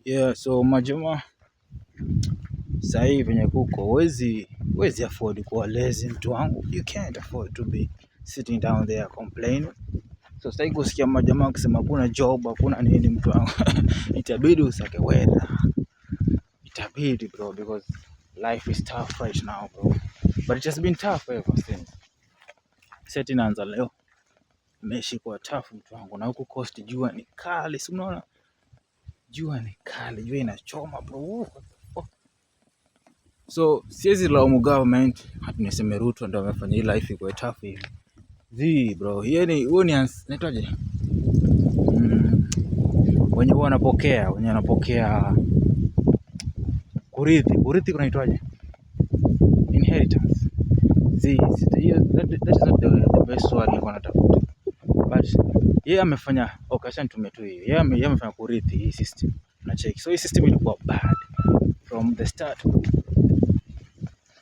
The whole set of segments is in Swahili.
Yeah, so majuma sasa hivi venye kuko wezi afford kuwa lazy mtu wangu. You can't afford to be sitting down there complaining. So sasa kusikia majamaa wakisema hakuna job, hakuna nini mtu wangu. Itabidi usake weather. Itabidi bro, because life is tough right now bro. But it has been tough ever since. Seti naanza leo. Meshi kwa tough mtu wangu. Na huku coast jua ni kali. Si unaona? Jua ni kali, jua inachoma bro. So siwezi laumu government hati niseme Ruto ndio amefanya hii life ikuwe tough hivi. Bro, yani huo ni naitwaje? Wenye wanapokea kurithi kunaitwaje? Inheritance. That is not the best word nilikuwa natafuta. But yeye amefanya occasion tumetu hiyo. Yeye amefanya kurithi hii system. Na check. So hii system ilikuwa bad from the start.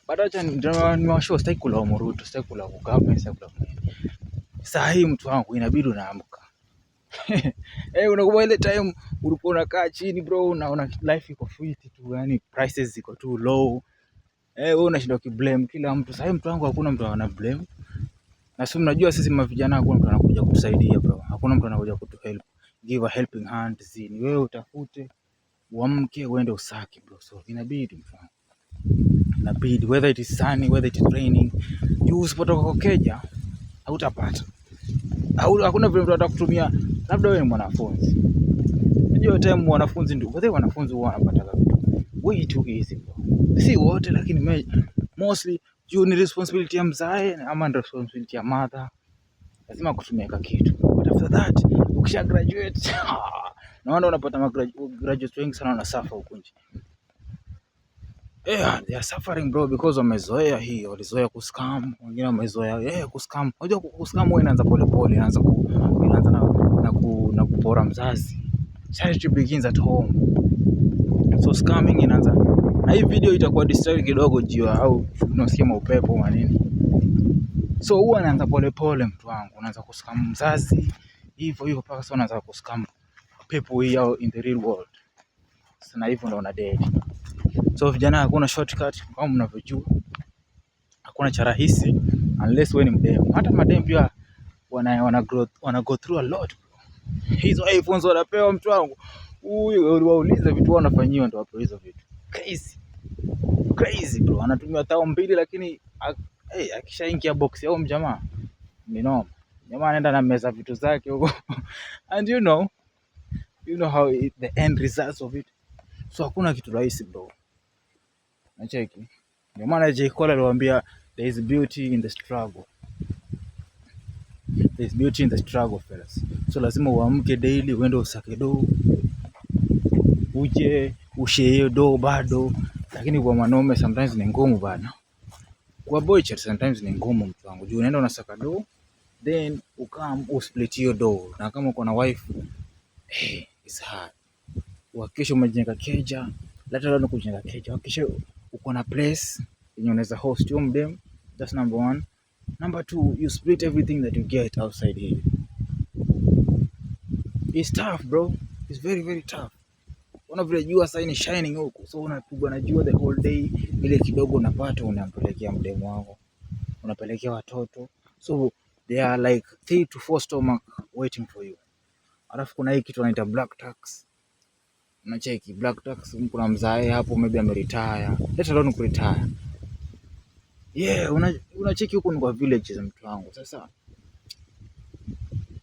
But acha nimewashow sitaki kulaumu Ruto, sitaki kulaumu government, sitaki kulaumu. Saa hii mtu wangu inabidi unaamka. Unakuwa ile time ulikuwa unakaa chini bro, unaona life iko fit tu, yani prices ziko too low. Wewe unashinda ukiblame kila mtu. Sasa mtu wangu hakuna mtu ana blame. Na sisi mnajua sisi mavijana hakuna mtu anakuja kutusaidia bro. Hakuna mtu anakuja kutuhelp. Give a helping hand zini. Wewe utafute, uamke uende usaki bro. So inabidi mtu wangu. Inabidi whether it is sunny, whether it is raining, usipotoka kwa keja hautapata. Hakuna vile mtu atakutumia, labda wewe ni mwanafunzi. Unajua time wanafunzi ndio, whether wanafunzi huwa wanapata vitu way too easy bro. Si wote lakini mostly you ni responsibility ya mzae ama responsibility ya mother. Lazima kutumia kitu. But after that, ukisha graduate, naona unapata graduates wengi sana wana suffer huko nje. They are suffering bro because wamezoea hii, walizoea kuscam, wengine wamezoea kuscam. Unajua kuscam wewe inaanza pole, inaanza na kupora mzazi. Charity begins at home. So scamming inaanza. Na hii video itakuwa distract kidogo jua au unasikia maupepo au nini. So huwa anaanza pole mtu wangu, unaanza kuscam mzazi. Hivyo mpaka sasa unaanza kuscam people here in the real world. Sasa hivyo ndio una dead. So vijana hakuna shortcut kama mnavyojua. Hakuna cha rahisi unless wewe ni mdemu. Hata mademu pia wana go through a lot bro. Hizo iPhones wanapewa mtu wangu. Huyu waulize vitu wanafanyiwa ndio hapo hizo vitu. Crazy bro. Anatumia 2,000 lakini akishaingia box yao mjamaa ni noma. Jamaa anaenda na meza vitu zake huko. And you know how the end results of it. So hakuna kitu rahisi bro. Nacheki. Ndio maana J. Cole aliwaambia there is beauty in the struggle. There is beauty in the struggle fellas. So lazima uamke daily uende usake do. Uje usheye do bado. Lakini kwa wanaume sometimes ni ngumu bana. Kwa boy chat sometimes ni ngumu mtu wangu. Juu unaenda unasaka do, then ukam usplit your do. Na kama uko na wife, it's hard. Wakisha umejenga keja, leta leo kujenga keja. Wakisha uko na place yenye unaweza host your mdem, that's number 1. Number 2, you split everything that you get outside here. It's tough bro. It's very very tough. Una vile jua sasa ni shining huko. So unapigwa na jua the whole day. Ile kidogo unapata unampelekea mdemu wako. Unapelekea watoto. So they are like 3 to 4 stomach waiting for you. Alafu kuna hii kitu wanaita black tax. Unacheki black tax, kuna mzae hapo maybe ameretire. Let alone kuretire. Unacheki huko ni kwa villages mtu wangu. Sasa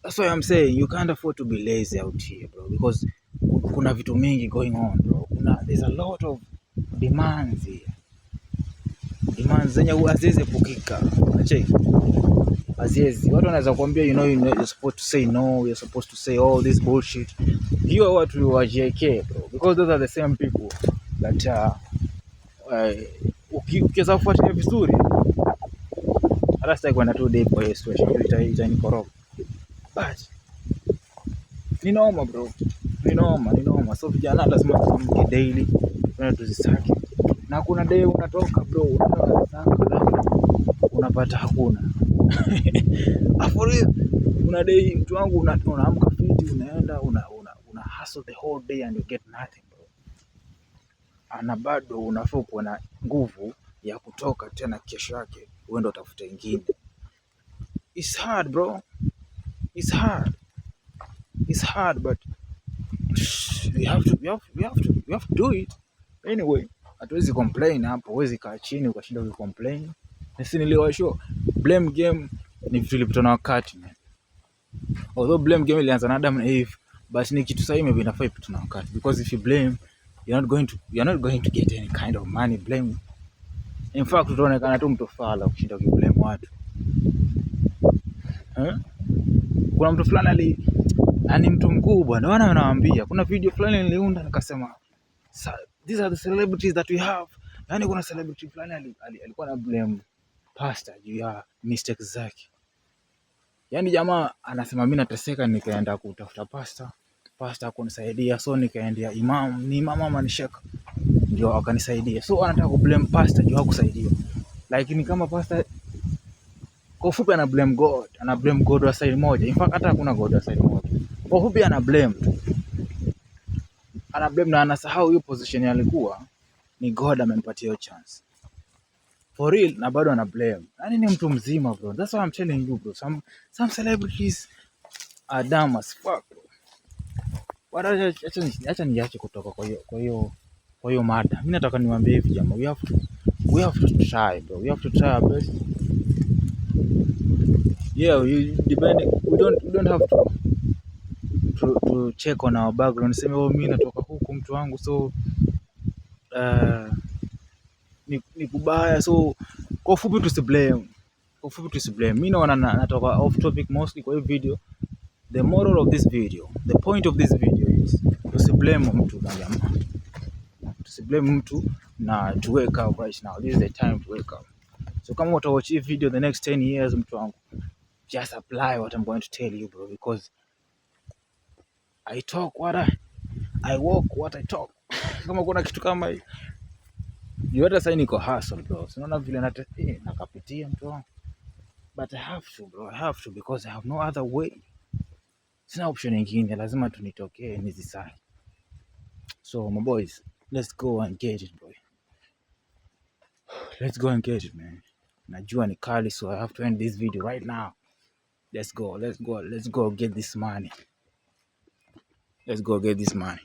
that's why I'm saying you can't afford to be lazy out here bro, because kuna vitu mingi going on bro. There's a lot of demands here. Demands zenye haziwezi epukika. Unacheki? Haziwezi. Watu wanaweza kuambia you're supposed to say no, you're supposed to say all this bullshit. Hiyo watu wa JK bro, because those are the same people that ukiweza kufuatilia vizuri hata sasa kwenda tu day kwa situation itanikoroga. But ni noma bro. Ni noma. So vijana lazima tuamke daily, tuzisake. Na kuna day unatoka bro, unapata hakuna. Afori una day mtu wangu unaamka fiti, unaenda una hustle the whole day and you get nothing bro. ana bado unafaa kuwa na nguvu ya kutoka tena kesho yake uende utafute ingine. It's hard bro, it's hard but we have to do it anyway. Hatuwezi complain hapo, huwezi kaa chini ukashinda ukicomplain. Nisi niliwashow blame game ni vitu vilipitwa na wakati man. Although blame game ilianza na Adam na Eve, but ni kitu sahihi maybe inafaa ipitwe na wakati, because if you blame you're not going to get any kind of money blame. In fact utaonekana tu mtu fala kushinda ukiblame watu. Kuna mtu fulani ani mtu mkubwa ndio anawaambia, kuna video fulani niliunda nikasema these are the celebrities that we have. Yani kuna celebrity fulani alikuwa na blame pastor juu ya mistakes zake. Yani jamaa anasema mimi nateseka, nikaenda kutafuta pastor kunisaidia, so nikaendea imam amanisheka ndio akanisaidia. So anataka ku blame pastor juu hakusaidiwa, lakini kama pastor kwa ufupi ana blame God wa side moja. In fact hata hakuna God wa side moja. Kwa ufupi ana blame na anasahau hiyo position alikuwa ni God amempatia hiyo chance for real, na bado ana blame. Yani ni mtu mzima bro, that's why I'm telling you bro, some celebrities are dumb as fuck bro. Acha niache kutoka kwa hiyo mada. Mimi nataka niwaambie hivi jamaa, we have to try bro, we have to try our best. Yeah, we don't have to check on our background, sema oh mimi natoka huku mtu wangu, so ni kubaya. So kwa ufupi tusiblame. Mimi naona natoka off topic mostly kwa hii video. The moral of this video, the point of this video is tusiblame mtu na jamaa. Tusiblame mtu na to wake up right now. This is the time to wake up. So kama utawatch hii video the next 10 years mtu wangu, just apply what I'm going to tell you bro, because I talk what I walk what I talk. Kama kuna kitu kama hii yote sasa niko hustle bro. Sinaona vile nakapitia mtu wangu. But I have to bro, I have to, because I have no other way. Sina option nyingine, lazima tunitokee nizisai. So my boys, let's go and get it boy. Let's go and get it man. Najua ni kali, so I have to end this video right now. Let's go get this money. Let's go get this money.